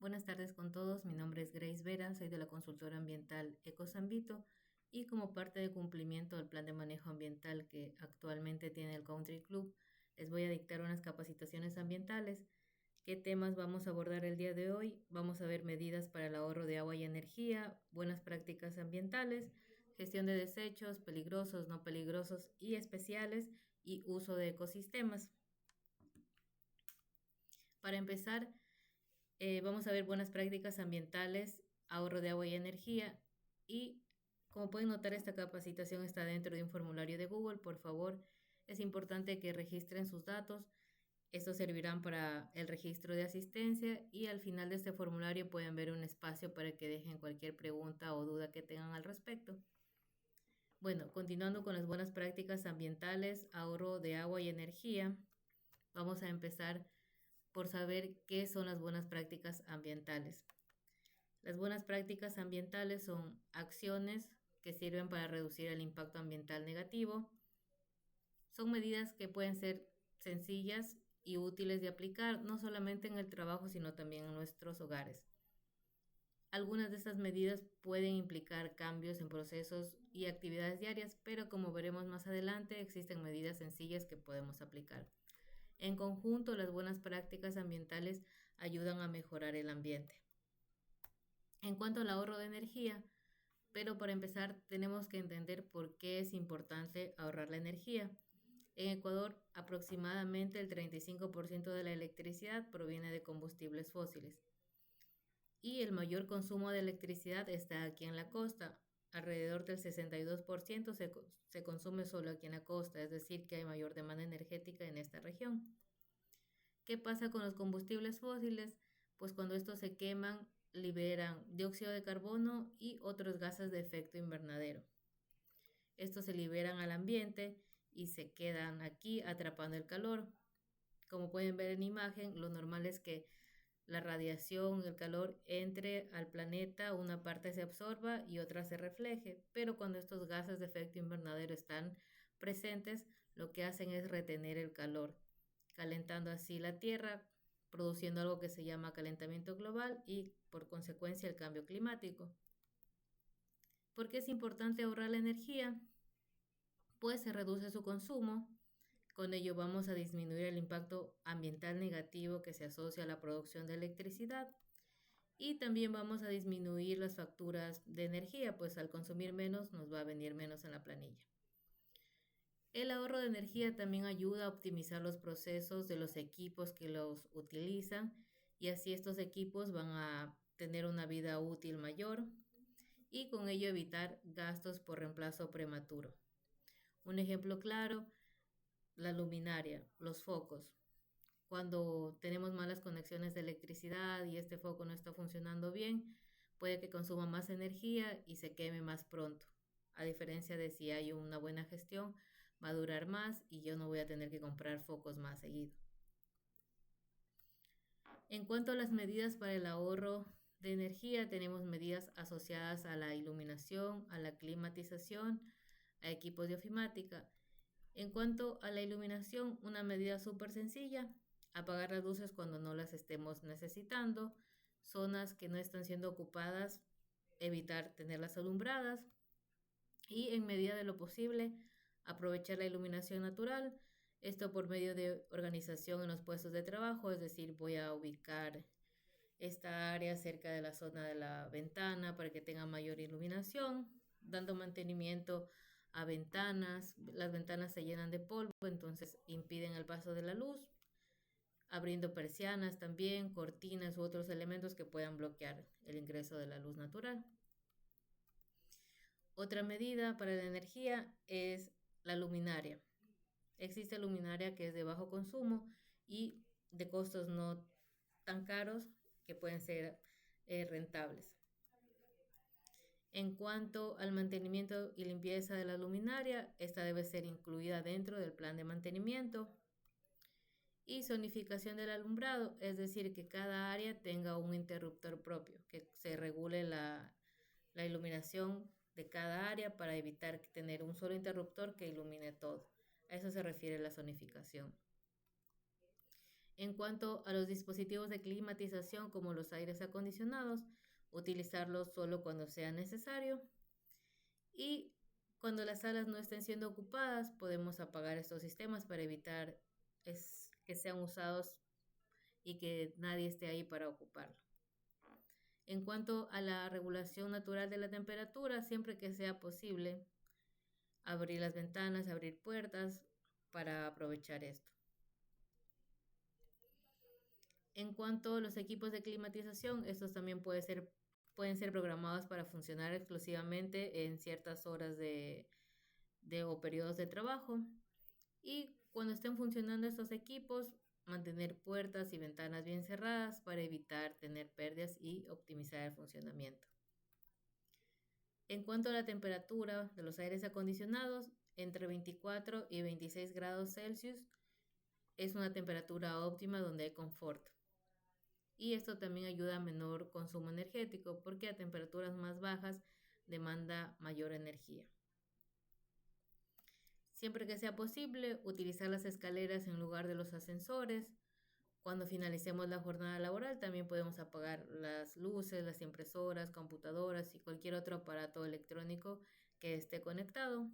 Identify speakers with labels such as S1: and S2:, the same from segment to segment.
S1: Buenas tardes con todos, mi nombre es Grace Vera, soy de la consultora ambiental Ecosambito y como parte de cumplimiento del plan de manejo ambiental que actualmente tiene el Country Club, les voy a dictar unas capacitaciones ambientales. ¿Qué temas vamos a abordar el día de hoy? Vamos a ver medidas para el ahorro de agua y energía, buenas prácticas ambientales, gestión de desechos, peligrosos, no peligrosos y especiales y uso de ecosistemas. Para empezar, vamos a ver buenas prácticas ambientales, ahorro de agua y energía y como pueden notar esta capacitación está dentro de un formulario de Google. Por favor, es importante que registren sus datos. Estos servirán para el registro de asistencia y al final de este formulario pueden ver un espacio para que dejen cualquier pregunta o duda que tengan al respecto. Bueno, continuando con las buenas prácticas ambientales, ahorro de agua y energía, vamos a empezar por saber qué son las buenas prácticas ambientales. Las buenas prácticas ambientales son acciones que sirven para reducir el impacto ambiental negativo. Son medidas que pueden ser sencillas y útiles de aplicar, no solamente en el trabajo, sino también en nuestros hogares. Algunas de estas medidas pueden implicar cambios en procesos y actividades diarias, pero como veremos más adelante, existen medidas sencillas que podemos aplicar. En conjunto, las buenas prácticas ambientales ayudan a mejorar el ambiente. En cuanto al ahorro de energía, pero para empezar tenemos que entender por qué es importante ahorrar la energía. En Ecuador, aproximadamente el 35% de la electricidad proviene de combustibles fósiles y el mayor consumo de electricidad está aquí en la costa. Alrededor del 62% se consume solo aquí en la costa, es decir, que hay mayor demanda energética en esta región. ¿Qué pasa con los combustibles fósiles? Pues cuando estos se queman, liberan dióxido de carbono y otros gases de efecto invernadero. Estos se liberan al ambiente y se quedan aquí atrapando el calor. Como pueden ver en imagen, lo normal es que la radiación, el calor entre al planeta, una parte se absorba y otra se refleje, pero cuando estos gases de efecto invernadero están presentes, lo que hacen es retener el calor, calentando así la Tierra, produciendo algo que se llama calentamiento global y por consecuencia el cambio climático. ¿Por qué es importante ahorrar la energía? Pues se reduce su consumo. Con ello vamos a disminuir el impacto ambiental negativo que se asocia a la producción de electricidad y también vamos a disminuir las facturas de energía, pues al consumir menos nos va a venir menos en la planilla. El ahorro de energía también ayuda a optimizar los procesos de los equipos que los utilizan y así estos equipos van a tener una vida útil mayor y con ello evitar gastos por reemplazo prematuro. Un ejemplo claro, la luminaria, los focos. Cuando tenemos malas conexiones de electricidad y este foco no está funcionando bien, puede que consuma más energía y se queme más pronto. A diferencia de si hay una buena gestión, va a durar más y yo no voy a tener que comprar focos más seguido. En cuanto a las medidas para el ahorro de energía, tenemos medidas asociadas a la iluminación, a la climatización, a equipos de ofimática. En cuanto a la iluminación, una medida súper sencilla, apagar las luces cuando no las estemos necesitando, zonas que no están siendo ocupadas, evitar tenerlas alumbradas y en medida de lo posible aprovechar la iluminación natural, esto por medio de organización en los puestos de trabajo, es decir, voy a ubicar esta área cerca de la zona de la ventana para que tenga mayor iluminación, dando mantenimiento a ventanas. Las ventanas se llenan de polvo, entonces impiden el paso de la luz, abriendo persianas también, cortinas u otros elementos que puedan bloquear el ingreso de la luz natural. Otra medida para la energía es la luminaria. Existe luminaria que es de bajo consumo y de costos no tan caros que pueden ser rentables. En cuanto al mantenimiento y limpieza de la luminaria, esta debe ser incluida dentro del plan de mantenimiento. Y zonificación del alumbrado, es decir, que cada área tenga un interruptor propio, que se regule la iluminación de cada área para evitar tener un solo interruptor que ilumine todo. A eso se refiere la zonificación. En cuanto a los dispositivos de climatización como los aires acondicionados, utilizarlos solo cuando sea necesario. Y cuando las salas no estén siendo ocupadas, podemos apagar estos sistemas para evitar que sean usados y que nadie esté ahí para ocuparlo. En cuanto a la regulación natural de la temperatura, siempre que sea posible, abrir las ventanas, abrir puertas para aprovechar esto. En cuanto a los equipos de climatización, estos también pueden ser programados para funcionar exclusivamente en ciertas horas o periodos de trabajo. Y cuando estén funcionando estos equipos, mantener puertas y ventanas bien cerradas para evitar tener pérdidas y optimizar el funcionamiento. En cuanto a la temperatura de los aires acondicionados, entre 24 y 26 grados Celsius es una temperatura óptima donde hay confort. Y esto también ayuda a menor consumo energético porque a temperaturas más bajas demanda mayor energía. Siempre que sea posible, utilizar las escaleras en lugar de los ascensores. Cuando finalicemos la jornada laboral, también podemos apagar las luces, las impresoras, computadoras y cualquier otro aparato electrónico que esté conectado.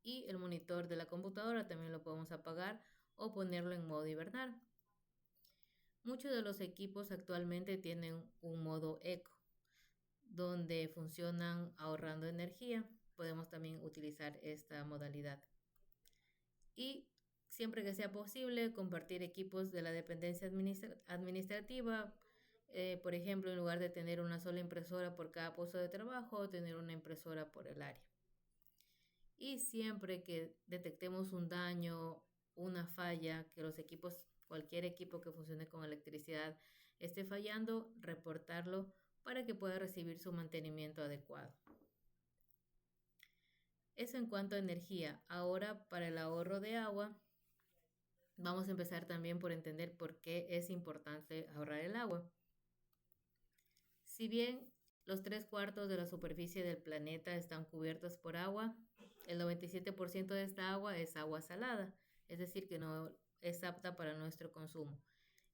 S1: Y el monitor de la computadora también lo podemos apagar o ponerlo en modo hibernar. Muchos de los equipos actualmente tienen un modo eco, donde funcionan ahorrando energía. Podemos también utilizar esta modalidad. Y siempre que sea posible, compartir equipos de la dependencia administrativa. Por ejemplo, en lugar de tener una sola impresora por cada puesto de trabajo, tener una impresora por el área. Y siempre que detectemos un daño, una falla, que cualquier equipo que funcione con electricidad esté fallando, reportarlo para que pueda recibir su mantenimiento adecuado. Eso en cuanto a energía. Ahora, para el ahorro de agua, vamos a empezar también por entender por qué es importante ahorrar el agua. Si bien los 3/4 de la superficie del planeta están cubiertos por agua, el 97% de esta agua es agua salada, es decir, que no es apta para nuestro consumo.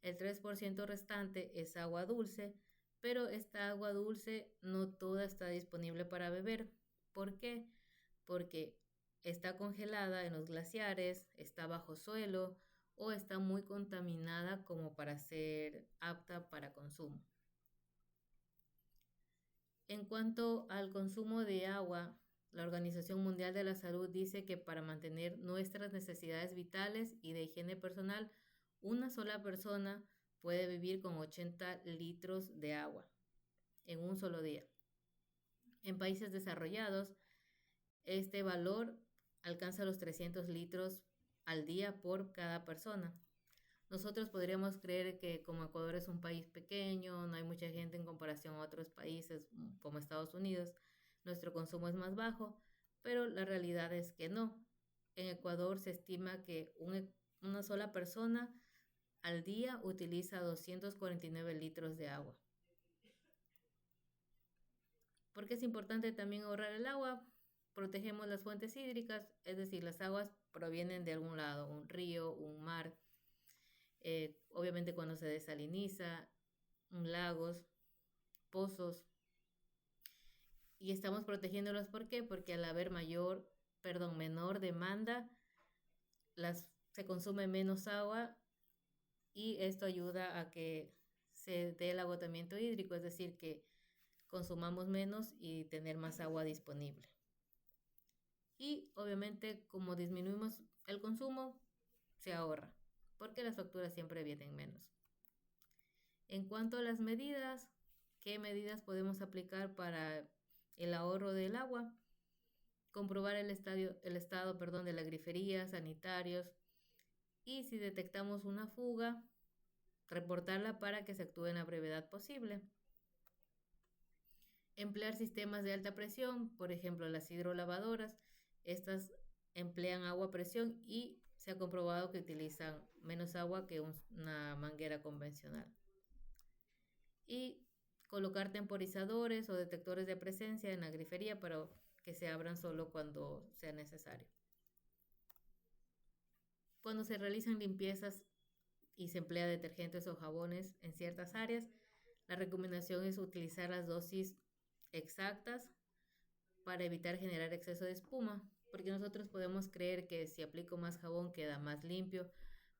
S1: El 3% restante es agua dulce, pero esta agua dulce no toda está disponible para beber. ¿Por qué? Porque está congelada en los glaciares, está bajo suelo o está muy contaminada como para ser apta para consumo. En cuanto al consumo de agua, la Organización Mundial de la Salud dice que para mantener nuestras necesidades vitales y de higiene personal, una sola persona puede vivir con 80 litros de agua en un solo día. En países desarrollados, este valor alcanza los 300 litros al día por cada persona. Nosotros podríamos creer que como Ecuador es un país pequeño, no hay mucha gente en comparación a otros países como Estados Unidos, nuestro consumo es más bajo, pero la realidad es que no. En Ecuador se estima que una sola persona al día utiliza 249 litros de agua. ¿Por qué es importante también ahorrar el agua? Protegemos las fuentes hídricas, es decir, las aguas provienen de algún lado, un río, un mar. Obviamente cuando se desaliniza, lagos, pozos, y estamos protegiéndolos. ¿Por qué? Porque al haber menor demanda, se consume menos agua y esto ayuda a que se dé el agotamiento hídrico, es decir, que consumamos menos y tener más agua disponible. Y obviamente como disminuimos el consumo, se ahorra, porque las facturas siempre vienen menos. En cuanto a las medidas, ¿qué medidas podemos aplicar para el ahorro del agua? Comprobar el estado de la grifería, sanitarios, y si detectamos una fuga, reportarla para que se actúe en la brevedad posible. Emplear sistemas de alta presión, por ejemplo las hidrolavadoras, estas emplean agua a presión y se ha comprobado que utilizan menos agua que una manguera convencional. Y colocar temporizadores o detectores de presencia en la grifería para que se abran solo cuando sea necesario. Cuando se realizan limpiezas y se emplea detergentes o jabones en ciertas áreas, la recomendación es utilizar las dosis exactas para evitar generar exceso de espuma, porque nosotros podemos creer que si aplico más jabón queda más limpio,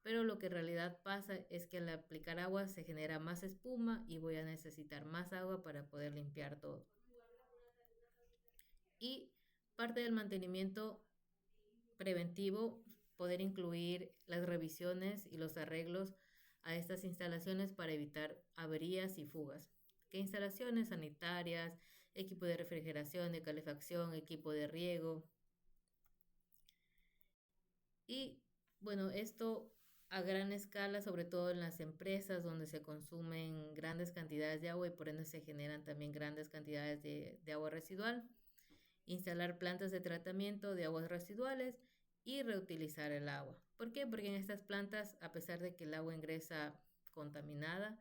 S1: pero lo que en realidad pasa es que al aplicar agua se genera más espuma y voy a necesitar más agua para poder limpiar todo. Y parte del mantenimiento preventivo, poder incluir las revisiones y los arreglos a estas instalaciones para evitar averías y fugas. ¿Qué instalaciones sanitarias, equipo de refrigeración, de calefacción, equipo de riego? Y bueno, esto a gran escala, sobre todo en las empresas donde se consumen grandes cantidades de agua y por ende se generan también grandes cantidades de agua residual. Instalar plantas de tratamiento de aguas residuales y reutilizar el agua. ¿Por qué? Porque en estas plantas, a pesar de que el agua ingresa contaminada,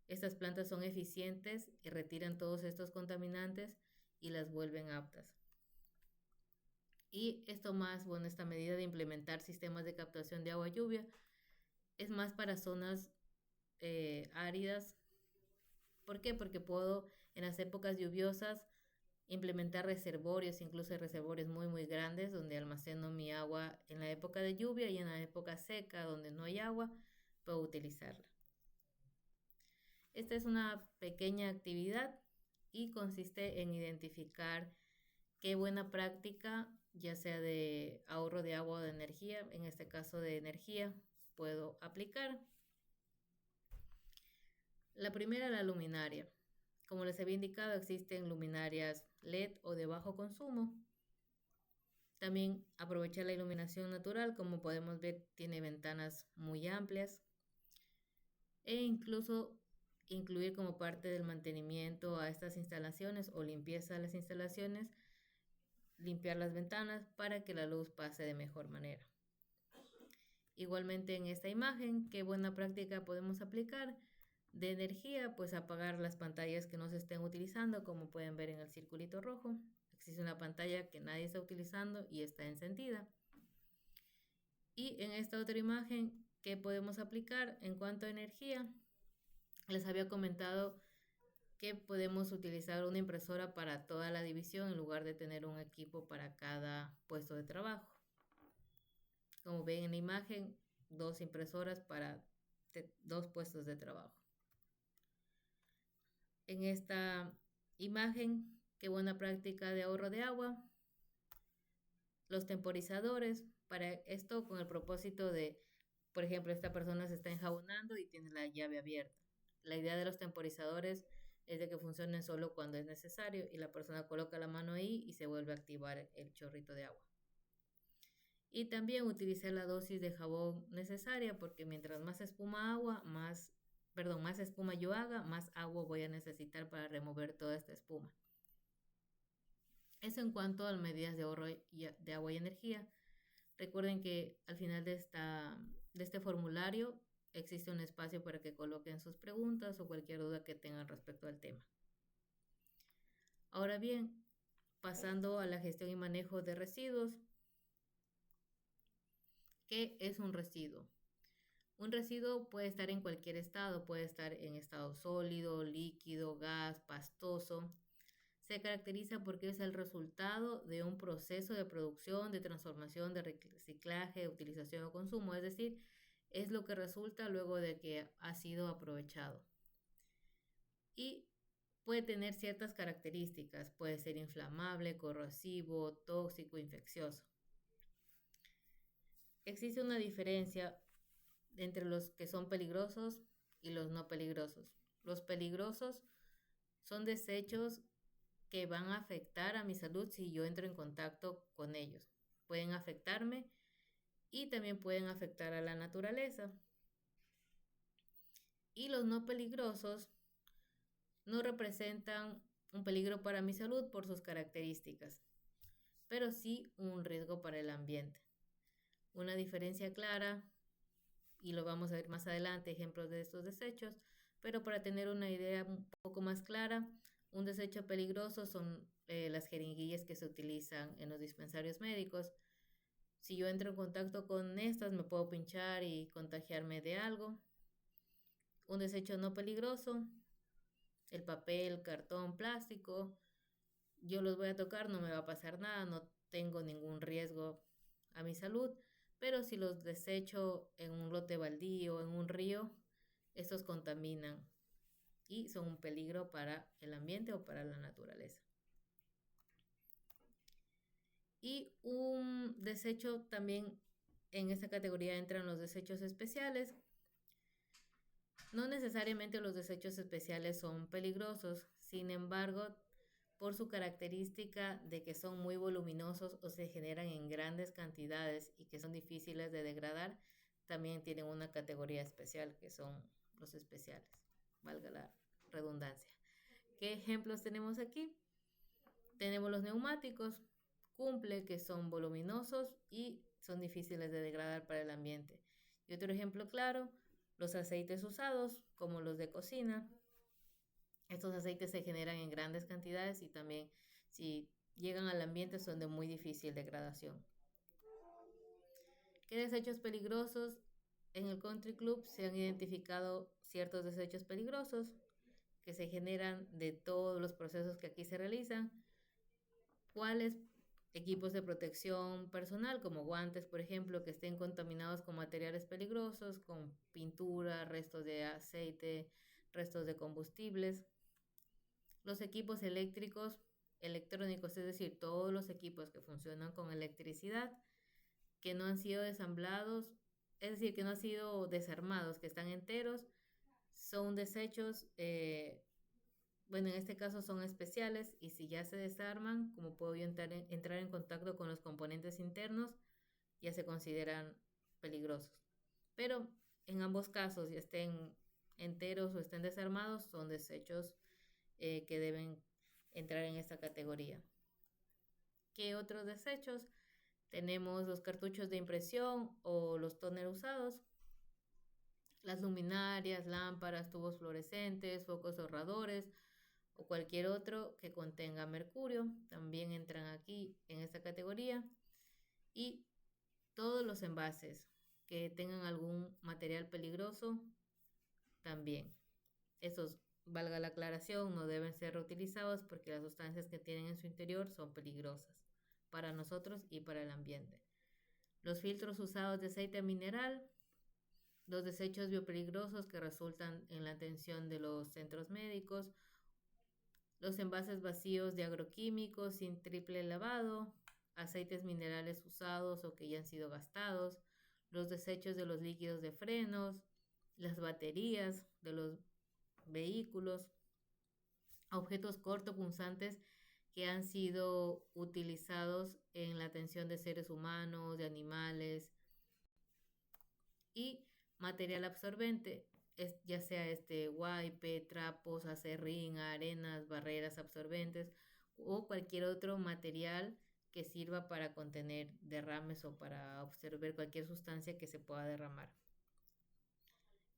S1: estas plantas son eficientes y retiran todos estos contaminantes y las vuelven aptas. Y esto más, bueno, esta medida de implementar sistemas de captación de agua lluvia es más para zonas áridas. ¿Por qué? Porque puedo en las épocas lluviosas implementar reservorios, incluso reservorios muy grandes donde almaceno mi agua en la época de lluvia y en la época seca donde no hay agua, puedo utilizarla. Esta es una pequeña actividad y consiste en identificar qué buena práctica, ya sea de ahorro de agua o de energía, en este caso de energía, puedo aplicar. La primera, la luminaria. Como les había indicado, existen luminarias LED o de bajo consumo. También aprovechar la iluminación natural, como podemos ver, tiene ventanas muy amplias. E incluso incluir como parte del mantenimiento a estas instalaciones o limpieza de las instalaciones, limpiar las ventanas para que la luz pase de mejor manera. Igualmente en esta imagen, qué buena práctica podemos aplicar de energía, pues apagar las pantallas que no se estén utilizando, como pueden ver en el circulito rojo. Existe una pantalla que nadie está utilizando y está encendida. Y en esta otra imagen, ¿qué podemos aplicar en cuanto a energía? Les había comentado que podemos utilizar una impresora para toda la división en lugar de tener un equipo para cada puesto de trabajo. Como ven en la imagen, 2 impresoras para 2 puestos de trabajo. En esta imagen, qué buena práctica de ahorro de agua. Los temporizadores, para esto con el propósito de, por ejemplo, esta persona se está enjabonando y tiene la llave abierta. La idea de los temporizadores es de que funcionen solo cuando es necesario y la persona coloca la mano ahí y se vuelve a activar el chorrito de agua. Y también utilizar la dosis de jabón necesaria porque mientras más espuma yo haga, más agua voy a necesitar para remover toda esta espuma. Eso en cuanto a las medidas de ahorro de agua y energía. Recuerden que al final de este formulario existe un espacio para que coloquen sus preguntas o cualquier duda que tengan respecto al tema. Ahora bien, pasando a la gestión y manejo de residuos. ¿Qué es un residuo? Un residuo puede estar en cualquier estado, puede estar en estado sólido, líquido, gas, pastoso. Se caracteriza porque es el resultado de un proceso de producción, de transformación, de reciclaje, de utilización o consumo, es decir, es lo que resulta luego de que ha sido aprovechado. Y puede tener ciertas características, puede ser inflamable, corrosivo, tóxico, infeccioso. Existe una diferencia entre los que son peligrosos y los no peligrosos. Los peligrosos son desechos que van a afectar a mi salud si yo entro en contacto con ellos. Pueden afectarme y también pueden afectar a la naturaleza. Y los no peligrosos no representan un peligro para mi salud por sus características, pero sí un riesgo para el ambiente. Una diferencia clara, y lo vamos a ver más adelante, ejemplos de estos desechos, pero para tener una idea un poco más clara, un desecho peligroso son las jeringuillas que se utilizan en los dispensarios médicos. Si yo entro en contacto con estas, me puedo pinchar y contagiarme de algo. Un desecho no peligroso, el papel, cartón, plástico, yo los voy a tocar, no me va a pasar nada, no tengo ningún riesgo a mi salud, pero si los desecho en un lote baldío, en un río, estos contaminan y son un peligro para el ambiente o para la naturaleza. Y un desecho también, en esta categoría entran los desechos especiales. No necesariamente los desechos especiales son peligrosos, sin embargo, por su característica de que son muy voluminosos o se generan en grandes cantidades y que son difíciles de degradar, también tienen una categoría especial, que son los especiales, valga la redundancia. ¿Qué ejemplos tenemos aquí? Tenemos los neumáticos, cumple, que son voluminosos y son difíciles de degradar para el ambiente. Y otro ejemplo claro, los aceites usados, como los de cocina. Estos aceites se generan en grandes cantidades y también si llegan al ambiente son de muy difícil degradación. ¿Qué desechos peligrosos? En el Country Club se han identificado ciertos desechos peligrosos que se generan de todos los procesos que aquí se realizan. ¿Cuáles? Equipos de protección personal, como guantes, por ejemplo, que estén contaminados con materiales peligrosos, con pintura, restos de aceite, restos de combustibles. Los equipos eléctricos, electrónicos, es decir, todos los equipos que funcionan con electricidad, que no han sido desamblados, es decir, que no han sido desarmados, que están enteros, son desechos, bueno, en este caso son especiales y si ya se desarman, como puedo yo entrar en contacto con los componentes internos, ya se consideran peligrosos. Pero en ambos casos, ya estén enteros o estén desarmados, son desechos que deben entrar en esta categoría. ¿Qué otros desechos? Tenemos los cartuchos de impresión o los tóner usados, las luminarias, lámparas, tubos fluorescentes, focos ahorradores o cualquier otro que contenga mercurio, también entran aquí en esta categoría. Y todos los envases que tengan algún material peligroso, también. Estos, valga la aclaración, no deben ser reutilizados porque las sustancias que tienen en su interior son peligrosas para nosotros y para el ambiente. Los filtros usados de aceite mineral, los desechos biopeligrosos que resultan en la atención de los centros médicos, los envases vacíos de agroquímicos sin triple lavado, aceites minerales usados o que ya han sido gastados, los desechos de los líquidos de frenos, las baterías de los vehículos, objetos cortopunzantes que han sido utilizados en la atención de seres humanos, de animales, y material absorbente, ya sea wipe, trapos, acerrín, arenas, barreras absorbentes o cualquier otro material que sirva para contener derrames o para absorber cualquier sustancia que se pueda derramar.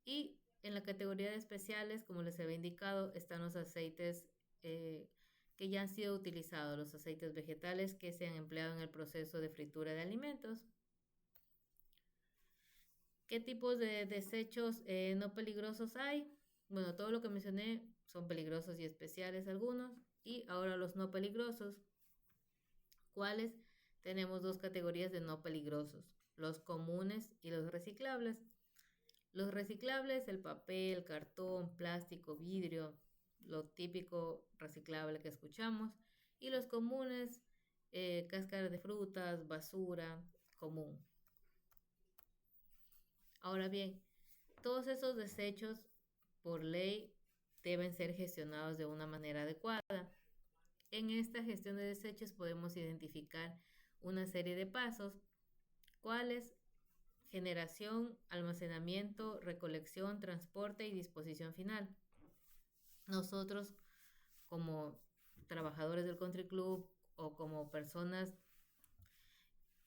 S1: Y en la categoría de especiales, como les había indicado, están los aceites que ya han sido utilizados, los aceites vegetales que se han empleado en el proceso de fritura de alimentos. ¿Qué tipos de desechos no peligrosos hay? Bueno, todo lo que mencioné son peligrosos y especiales algunos. Y ahora los no peligrosos. ¿Cuáles? Tenemos dos categorías de no peligrosos, los comunes y los reciclables. Los reciclables, el papel, cartón, plástico, vidrio, lo típico reciclable que escuchamos. Y los comunes, cáscaras de frutas, basura, común. Ahora bien, todos esos desechos por ley deben ser gestionados de una manera adecuada. En esta gestión de desechos podemos identificar una serie de pasos, cuáles: generación, almacenamiento, recolección, transporte y disposición final. Nosotros, como trabajadores del Country Club o como personas,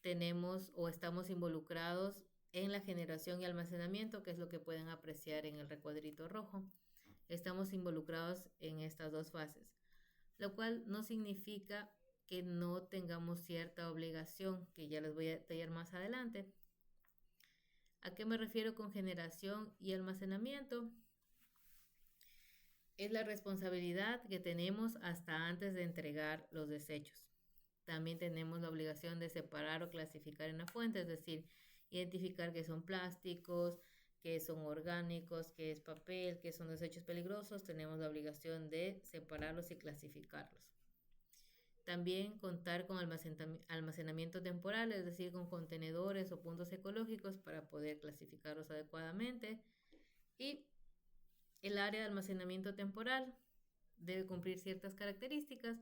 S1: tenemos o estamos involucrados en la generación y almacenamiento, que es lo que pueden apreciar en el recuadrito rojo. Estamos involucrados en estas dos fases, lo cual no significa que no tengamos cierta obligación, que ya les voy a detallar más adelante. ¿A qué me refiero con generación y almacenamiento? Es la responsabilidad que tenemos hasta antes de entregar los desechos. También tenemos la obligación de separar o clasificar en la fuente, es decir, identificar qué son plásticos, qué son orgánicos, qué es papel, qué son desechos peligrosos. Tenemos la obligación de separarlos y clasificarlos. También contar con almacenamiento temporal, es decir, con contenedores o puntos ecológicos para poder clasificarlos adecuadamente. Y el área de almacenamiento temporal debe cumplir ciertas características.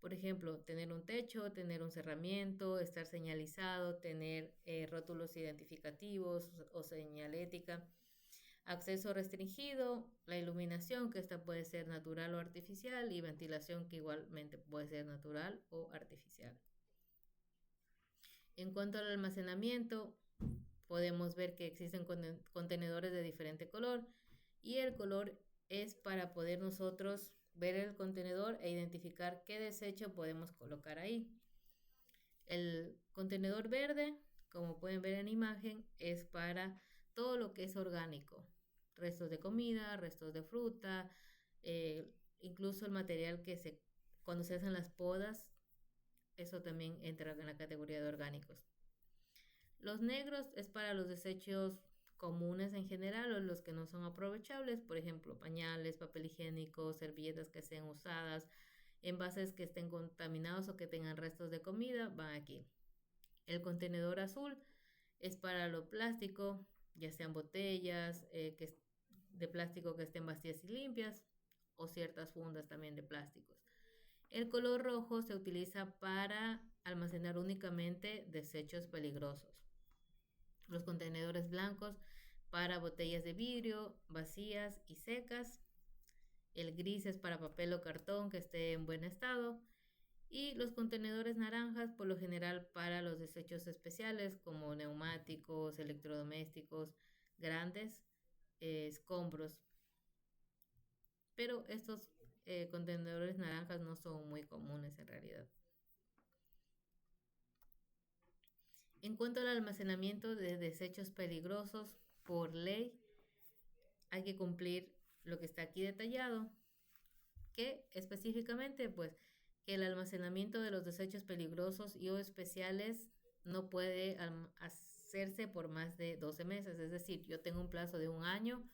S1: Por ejemplo, tener un techo, tener un cerramiento, estar señalizado, tener rótulos identificativos o señalética, acceso restringido, la iluminación, que esta puede ser natural o artificial, y ventilación, que igualmente puede ser natural o artificial. En cuanto al almacenamiento, podemos ver que existen contenedores de diferente color, y el color es para poder nosotros ver el contenedor e identificar qué desecho podemos colocar ahí. El contenedor verde, como pueden ver en la imagen, es para todo lo que es orgánico, restos de comida, restos de fruta, incluso el material cuando se hacen las podas, eso también entra en la categoría de orgánicos. Los negros es para los desechos comunes en general o los que no son aprovechables, por ejemplo, pañales, papel higiénico, servilletas que sean usadas, envases que estén contaminados o que tengan restos de comida, van aquí. El contenedor azul es para lo plástico, ya sean botellas de plástico que estén vacías y limpias, o ciertas fundas también de plásticos. El color rojo se utiliza para almacenar únicamente desechos peligrosos. Los contenedores blancos para botellas de vidrio vacías y secas. El gris es para papel o cartón que esté en buen estado. Y los contenedores naranjas por lo general para los desechos especiales como neumáticos, electrodomésticos grandes, escombros. Pero estos contenedores naranjas no son muy comunes en realidad. En cuanto al almacenamiento de desechos peligrosos, por ley hay que cumplir lo que está aquí detallado, que específicamente pues que el almacenamiento de los desechos peligrosos y o especiales no puede hacerse por más de 12 meses, es decir, yo tengo un plazo de 1 año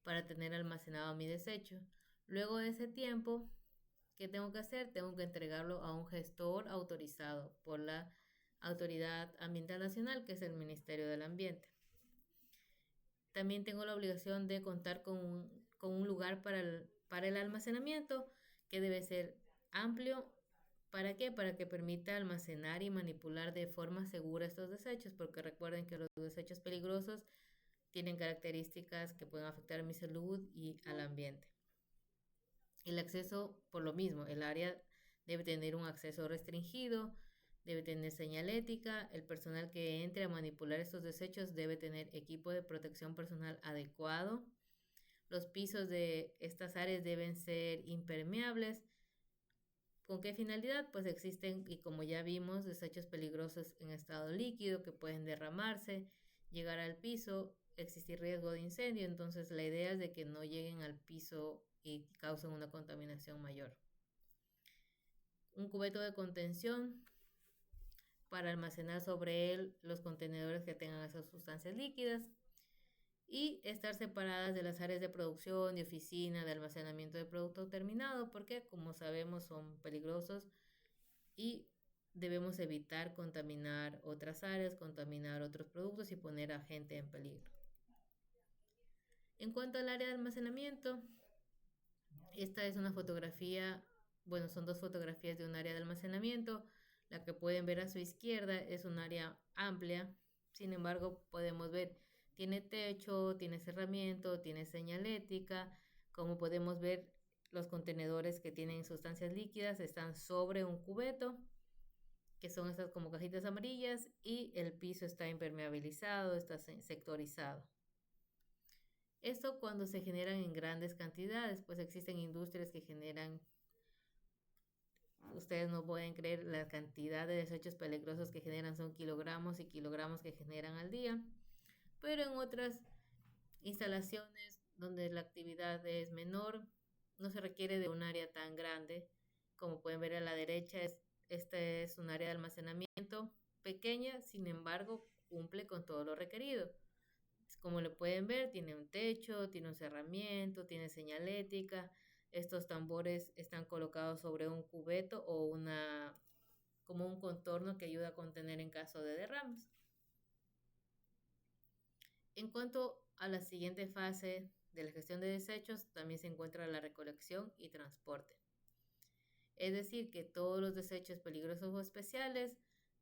S1: para tener almacenado mi desecho. Luego de ese tiempo, ¿qué tengo que hacer? Tengo que entregarlo a un gestor autorizado por la Autoridad Ambiental Nacional, que es el Ministerio del Ambiente. También tengo la obligación de contar con un lugar para el almacenamiento, que debe ser amplio. ¿Para qué? Para que permita almacenar y manipular de forma segura estos desechos, porque recuerden que los desechos peligrosos tienen características que pueden afectar mi salud y al ambiente. El acceso, por lo mismo, el área debe tener un acceso restringido, debe tener señalética, el personal que entre a manipular estos desechos debe tener equipo de protección personal adecuado, los pisos de estas áreas deben ser impermeables. ¿Con qué finalidad? Pues existen, y como ya vimos, desechos peligrosos en estado líquido que pueden derramarse, llegar al piso, existir riesgo de incendio, entonces la idea es de que no lleguen al piso y causen una contaminación mayor. Un cubeto de contención para almacenar sobre él los contenedores que tengan esas sustancias líquidas, y estar separadas de las áreas de producción, de oficina, de almacenamiento de producto terminado, porque como sabemos son peligrosos y debemos evitar contaminar otras áreas, contaminar otros productos y poner a gente en peligro. En cuanto al área de almacenamiento, esta es una fotografía, bueno, son dos fotografías de un área de almacenamiento. La que pueden ver a su izquierda es un área amplia, sin embargo podemos ver, tiene techo, tiene cerramiento, tiene señalética. Como podemos ver, los contenedores que tienen sustancias líquidas están sobre un cubeto, que son estas como cajitas amarillas, y el piso está impermeabilizado, está sectorizado. Esto cuando se generan en grandes cantidades, pues existen industrias que generan, ustedes no pueden creer la cantidad de desechos peligrosos que generan, son kilogramos y kilogramos que generan al día, pero en otras instalaciones donde la actividad es menor, no se requiere de un área tan grande. Como pueden ver a la derecha, esta es un área de almacenamiento pequeña, sin embargo, cumple con todo lo requerido. Como lo pueden ver, tiene un techo, tiene un cerramiento, tiene señalética. Estos tambores están colocados sobre un cubeto o como un contorno que ayuda a contener en caso de derrames. En cuanto a la siguiente fase de la gestión de desechos, también se encuentra la recolección y transporte. Es decir, que todos los desechos peligrosos o especiales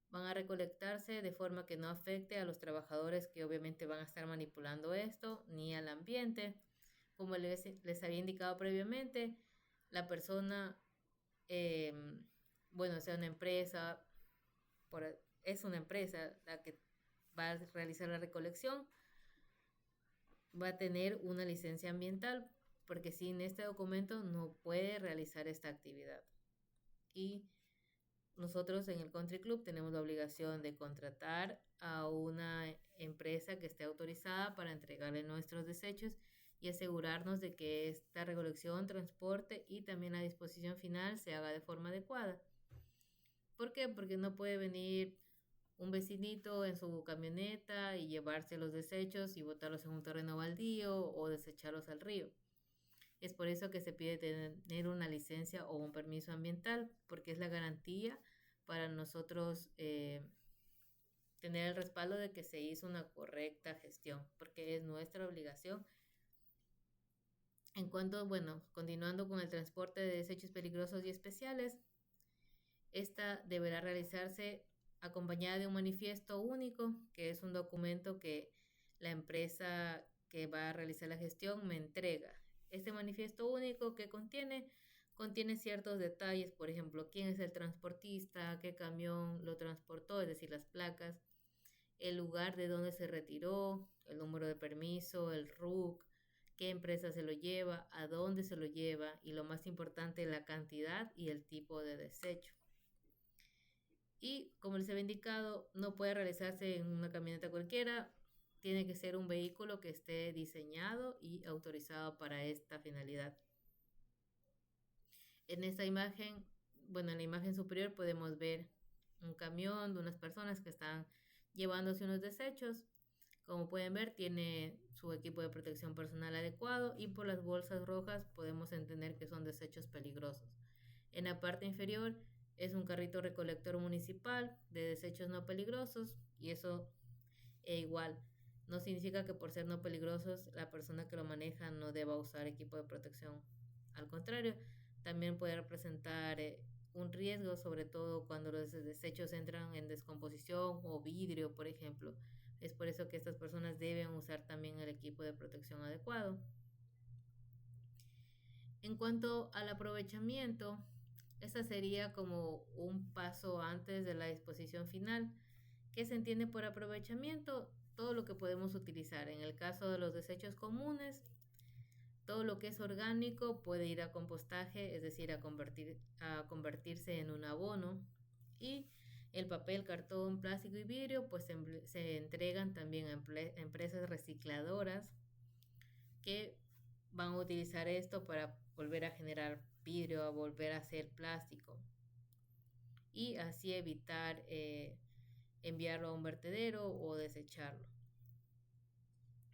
S1: van a recolectarse de forma que no afecte a los trabajadores que obviamente van a estar manipulando esto, ni al ambiente. Como les había indicado previamente, la persona, eh, bueno, sea una empresa, es una empresa la que va a realizar la recolección, va a tener una licencia ambiental, porque sin este documento no puede realizar esta actividad. Y nosotros en el Country Club tenemos la obligación de contratar a una empresa que esté autorizada para entregarle nuestros desechos y asegurarnos de que esta recolección, transporte y también la disposición final se haga de forma adecuada. ¿Por qué? Porque no puede venir un vecinito en su camioneta y llevarse los desechos y botarlos en un terreno baldío o desecharlos al río. Es por eso que se pide tener una licencia o un permiso ambiental, porque es la garantía para nosotros tener el respaldo de que se hizo una correcta gestión, porque es nuestra obligación. En cuanto, bueno, continuando con el transporte de desechos peligrosos y especiales, esta deberá realizarse acompañada de un manifiesto único, que es un documento que la empresa que va a realizar la gestión me entrega. Este manifiesto único que contiene ciertos detalles, por ejemplo, quién es el transportista, qué camión lo transportó, es decir, las placas, el lugar de donde se retiró, el número de permiso, el RUC, qué empresa se lo lleva, a dónde se lo lleva y lo más importante, la cantidad y el tipo de desecho. Y como les había indicado, no puede realizarse en una camioneta cualquiera, tiene que ser un vehículo que esté diseñado y autorizado para esta finalidad. En esta imagen, bueno, en la imagen superior podemos ver un camión de unas personas que están llevándose unos desechos. Como pueden ver, tiene su equipo de protección personal adecuado y por las bolsas rojas podemos entender que son desechos peligrosos. En la parte inferior es un carrito recolector municipal de desechos no peligrosos y eso igual no significa que por ser no peligrosos la persona que lo maneja no deba usar equipo de protección. Al contrario, también puede representar un riesgo, sobre todo cuando los desechos entran en descomposición o vidrio, por ejemplo. Es por eso que estas personas deben usar también el equipo de protección adecuado. En cuanto al aprovechamiento, esta sería como un paso antes de la disposición final. ¿Qué se entiende por aprovechamiento? Todo lo que podemos utilizar. En el caso de los desechos comunes, todo lo que es orgánico puede ir a compostaje, es decir, a convertirse en un abono. Y el papel, cartón, plástico y vidrio, pues se entregan también a empresas recicladoras que van a utilizar esto para volver a generar vidrio, a volver a hacer plástico y así evitar enviarlo a un vertedero o desecharlo.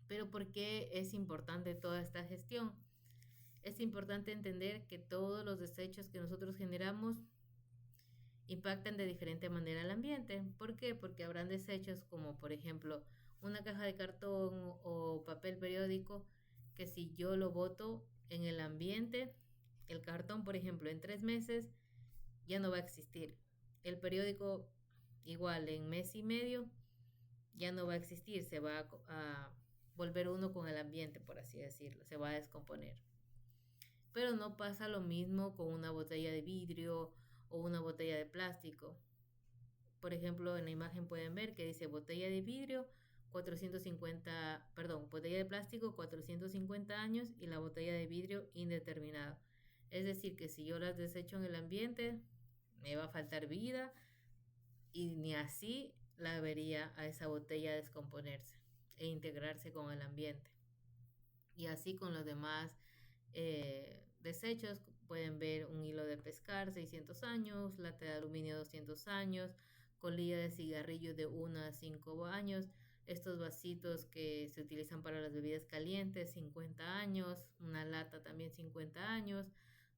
S1: Pero ¿por qué es importante toda esta gestión? Es importante entender que todos los desechos que nosotros generamos impactan de diferente manera al ambiente. ¿Por qué? Porque habrán desechos como por ejemplo una caja de cartón o papel periódico que si yo lo boto en el ambiente, el cartón por ejemplo en 3 meses ya no va a existir. El periódico igual en mes y medio ya no va a existir, se va a volver uno con el ambiente, por así decirlo, se va a descomponer. Pero no pasa lo mismo con una botella de vidrio o una botella de plástico. Por ejemplo, en la imagen pueden ver que dice botella de vidrio 450, perdón, botella de plástico 450 años y la botella de vidrio indeterminado. Es decir, que si yo las desecho en el ambiente, me va a faltar vida y ni así la vería a esa botella descomponerse e integrarse con el ambiente. Y así con los demás desechos pueden ver un hilo de pescar 600 años, lata de aluminio 200 años, colilla de cigarrillo de 1 a 5 años, estos vasitos que se utilizan para las bebidas calientes 50 años, una lata también 50 años,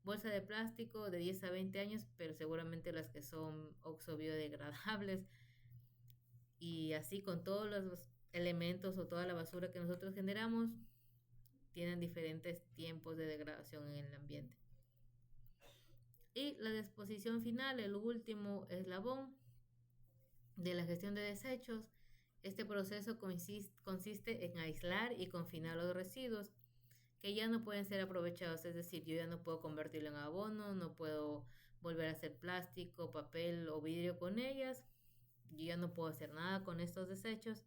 S1: bolsa de plástico de 10 a 20 años, pero seguramente las que son oxo-biodegradables, y así con todos los elementos o toda la basura que nosotros generamos tienen diferentes tiempos de degradación en el ambiente. Y la disposición final, el último eslabón de la gestión de desechos. Este proceso consiste en aislar y confinar los residuos que ya no pueden ser aprovechados, es decir, yo ya no puedo convertirlo en abono, no puedo volver a hacer plástico, papel o vidrio con ellas, yo ya no puedo hacer nada con estos desechos,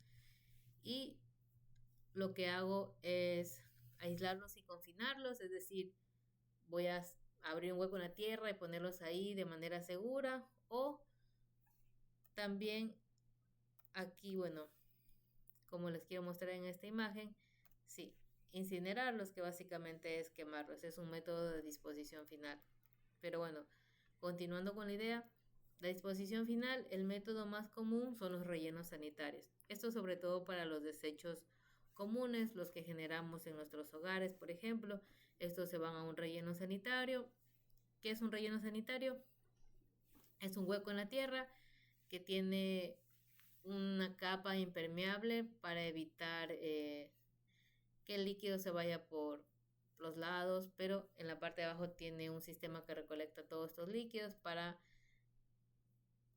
S1: y lo que hago es aislarlos y confinarlos, es decir, voy a abrir un hueco en la tierra y ponerlos ahí de manera segura, o también aquí, bueno, como les quiero mostrar en esta imagen, sí, incinerarlos, que básicamente es quemarlos, es un método de disposición final. Pero bueno, continuando con la idea, la disposición final, el método más común son los rellenos sanitarios. Esto sobre todo para los desechos comunes, los que generamos en nuestros hogares, por ejemplo. Estos se van a un relleno sanitario. ¿Qué es un relleno sanitario? Es un hueco en la tierra que tiene una capa impermeable para evitar que el líquido se vaya por los lados, pero en la parte de abajo tiene un sistema que recolecta todos estos líquidos para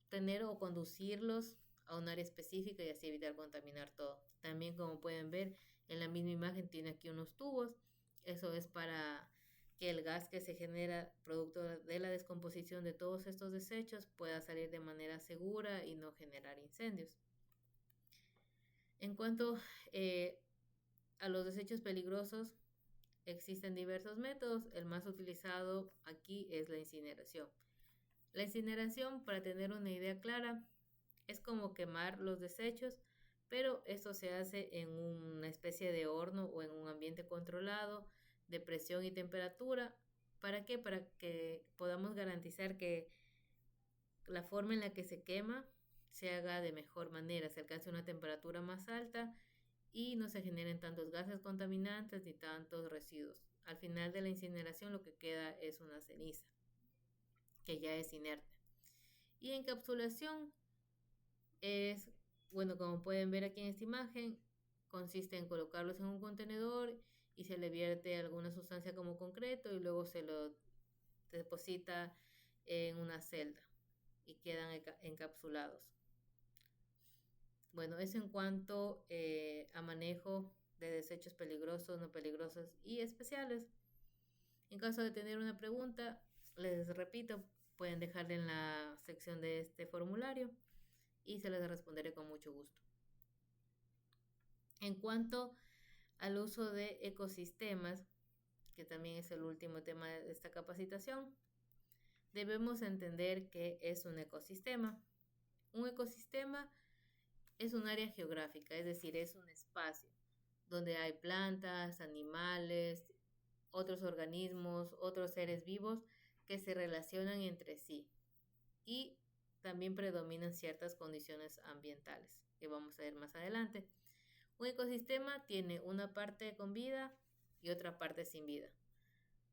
S1: tener o conducirlos a un área específica y así evitar contaminar todo. También, como pueden ver en la misma imagen, tiene aquí unos tubos. Eso es para que el gas que se genera producto de la descomposición de todos estos desechos pueda salir de manera segura y no generar incendios. En cuanto a los desechos peligrosos, existen diversos métodos. El más utilizado aquí es la incineración. La incineración, para tener una idea clara, es como quemar los desechos, pero esto se hace en una especie de horno o en un ambiente controlado de presión y temperatura. ¿Para qué? Para que podamos garantizar que la forma en la que se quema se haga de mejor manera, se alcance una temperatura más alta y no se generen tantos gases contaminantes ni tantos residuos. Al final de la incineración lo que queda es una ceniza que ya es inerte. Y encapsulación es, bueno, como pueden ver aquí en esta imagen, consiste en colocarlos en un contenedor y se le vierte alguna sustancia como concreto y luego se lo deposita en una celda y quedan encapsulados. Bueno, eso en cuanto a manejo de desechos peligrosos, no peligrosos y especiales. En caso de tener una pregunta, les repito, pueden dejarla en la sección de este formulario y se les responderé con mucho gusto. En cuanto al uso de ecosistemas, que también es el último tema de esta capacitación, debemos entender qué es un ecosistema. Un ecosistema es un área geográfica, es decir, es un espacio donde hay plantas, animales, otros organismos, otros seres vivos que se relacionan entre sí y también predominan ciertas condiciones ambientales que vamos a ver más adelante. Un ecosistema tiene una parte con vida y otra parte sin vida.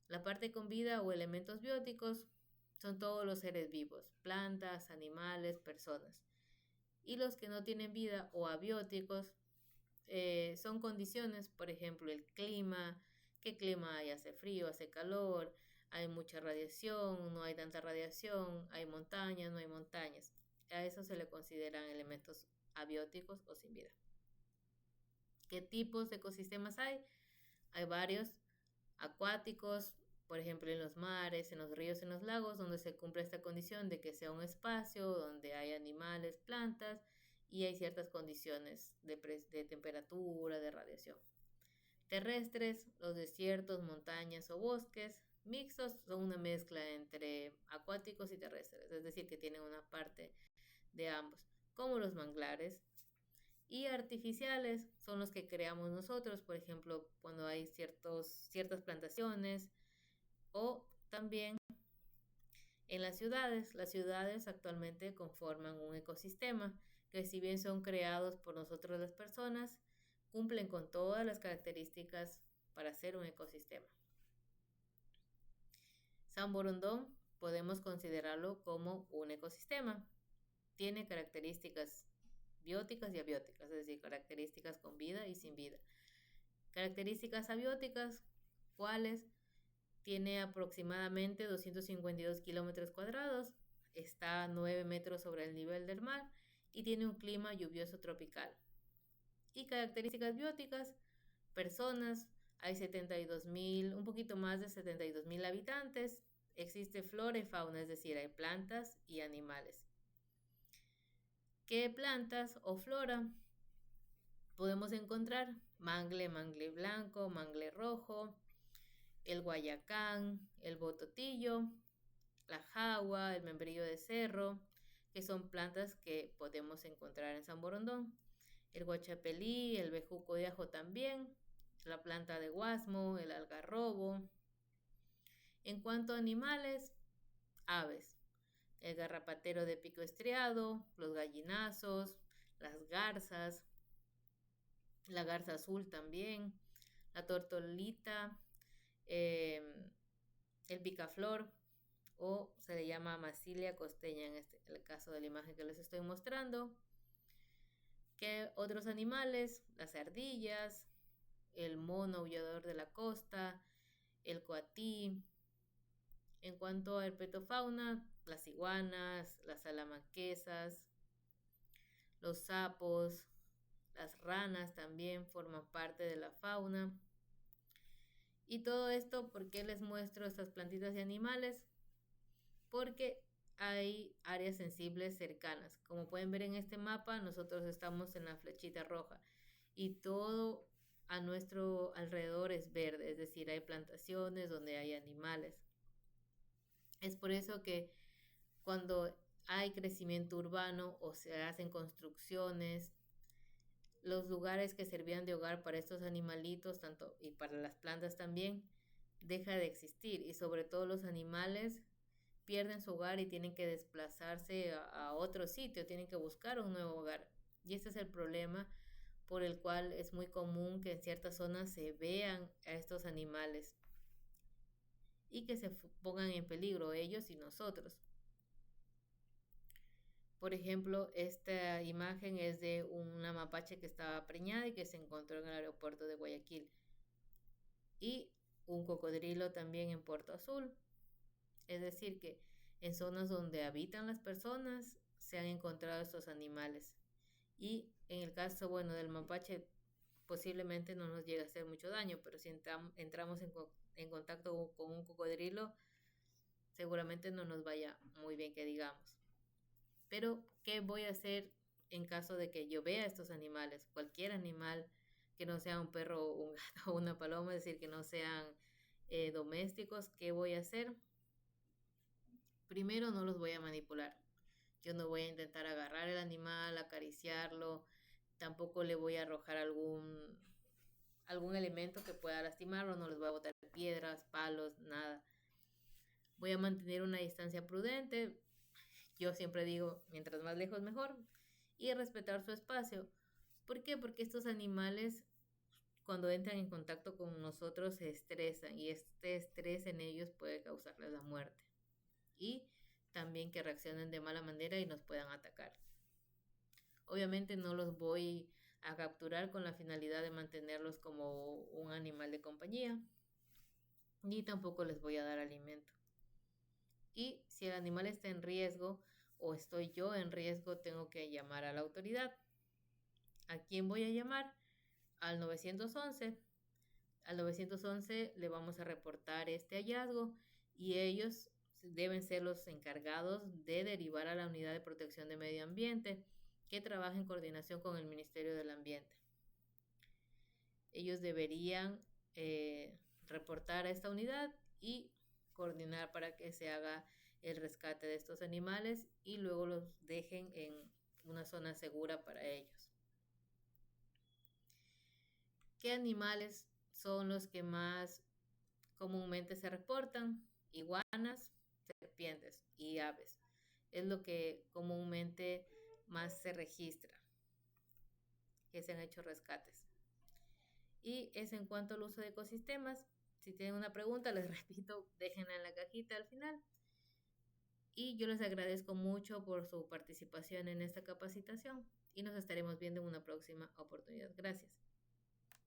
S1: La parte con vida o elementos bióticos son todos los seres vivos, plantas, animales, personas. Y los que no tienen vida o abióticos son condiciones, por ejemplo, el clima, qué clima hay, hace frío, hace calor, hay mucha radiación, no hay tanta radiación, hay montañas, no hay montañas. A eso se le consideran elementos abióticos o sin vida. ¿Qué tipos de ecosistemas hay? Hay varios: acuáticos, por ejemplo en los mares, en los ríos, en los lagos, donde se cumple esta condición de que sea un espacio donde hay animales, plantas y hay ciertas condiciones de temperatura, de radiación. Terrestres, los desiertos, montañas o bosques. Mixtos son una mezcla entre acuáticos y terrestres, es decir, que tienen una parte de ambos, como los manglares. Y artificiales son los que creamos nosotros, por ejemplo, cuando hay ciertas plantaciones O también en las ciudades actualmente conforman un ecosistema que, si bien son creados por nosotros las personas, cumplen con todas las características para ser un ecosistema. San Borondón podemos considerarlo como un ecosistema. Tiene características bióticas y abióticas, es decir, características con vida y sin vida. Características abióticas, ¿cuáles? Tiene aproximadamente 252 kilómetros cuadrados, está a 9 metros sobre el nivel del mar y tiene un clima lluvioso tropical. Y características bióticas, personas, hay 72.000, un poquito más de 72.000 habitantes, existe flora y fauna, es decir, hay plantas y animales. ¿Qué plantas o flora podemos encontrar? Mangle blanco, mangle rojo, el guayacán, el bototillo, la jagua, el membrillo de cerro, que son plantas que podemos encontrar en San Borondón. El guachapelí, el bejuco de ajo también, la planta de guasmo, el algarrobo. En cuanto a animales, aves, el garrapatero de pico estriado, los gallinazos, las garzas, la garza azul también, la tortolita, el picaflor, o se le llama Massilia costeña en el caso de la imagen que les estoy mostrando. ¿Qué otros animales? Las ardillas, el mono aullador de la costa, el coatí. En cuanto a herpetofauna, las iguanas, las salamanquesas, los sapos, las ranas también forman parte de la fauna. Y todo esto, ¿por qué les muestro estas plantitas y animales? Porque hay áreas sensibles cercanas. Como pueden ver en este mapa, nosotros estamos en la flechita roja y todo a nuestro alrededor es verde, es decir, hay plantaciones donde hay animales. Es por eso que cuando hay crecimiento urbano o se hacen construcciones, los lugares que servían de hogar para estos animalitos, tanto y para las plantas también, deja de existir, y sobre todo los animales pierden su hogar y tienen que desplazarse a otro sitio, tienen que buscar un nuevo hogar. Y ese es el problema por el cual es muy común que en ciertas zonas se vean a estos animales y que se pongan en peligro ellos y nosotros. Por ejemplo, esta imagen es de una mapache que estaba preñada y que se encontró en el aeropuerto de Guayaquil. Y un cocodrilo también en Puerto Azul. Es decir, que en zonas donde habitan las personas se han encontrado estos animales. Y en el caso, bueno, del mapache, posiblemente no nos llegue a hacer mucho daño, pero si entramos en contacto con un cocodrilo, seguramente no nos vaya muy bien, que digamos. Pero, ¿qué voy a hacer en caso de que yo vea estos animales? Cualquier animal que no sea un perro, un gato o una paloma, es decir, que no sean domésticos, ¿qué voy a hacer? Primero, no los voy a manipular. Yo no voy a intentar agarrar el animal, acariciarlo, tampoco le voy a arrojar algún elemento que pueda lastimarlo, no les voy a botar piedras, palos, nada. Voy a mantener una distancia prudente. Yo siempre digo, mientras más lejos mejor, y respetar su espacio. ¿Por qué? Porque estos animales, cuando entran en contacto con nosotros, se estresan, y este estrés en ellos puede causarles la muerte. Y también que reaccionen de mala manera y nos puedan atacar. Obviamente no los voy a capturar con la finalidad de mantenerlos como un animal de compañía, ni tampoco les voy a dar alimento. Y si el animal está en riesgo o estoy yo en riesgo, tengo que llamar a la autoridad. ¿A quién voy a llamar? Al 911. Al 911 le vamos a reportar este hallazgo y ellos deben ser los encargados de derivar a la Unidad de Protección de Medio Ambiente, que trabaja en coordinación con el Ministerio del Ambiente. Ellos deberían reportar a esta unidad y coordinar para que se haga el rescate de estos animales y luego los dejen en una zona segura para ellos. ¿Qué animales son los que más comúnmente se reportan iguanas, serpientes y aves. Es lo que comúnmente más se registra, que se han hecho rescates. Y es en cuanto al uso de ecosistemas. Si tienen una pregunta, les repito, déjenla en la cajita al final. Y yo les agradezco mucho por su participación en esta capacitación y nos estaremos viendo en una próxima oportunidad. Gracias.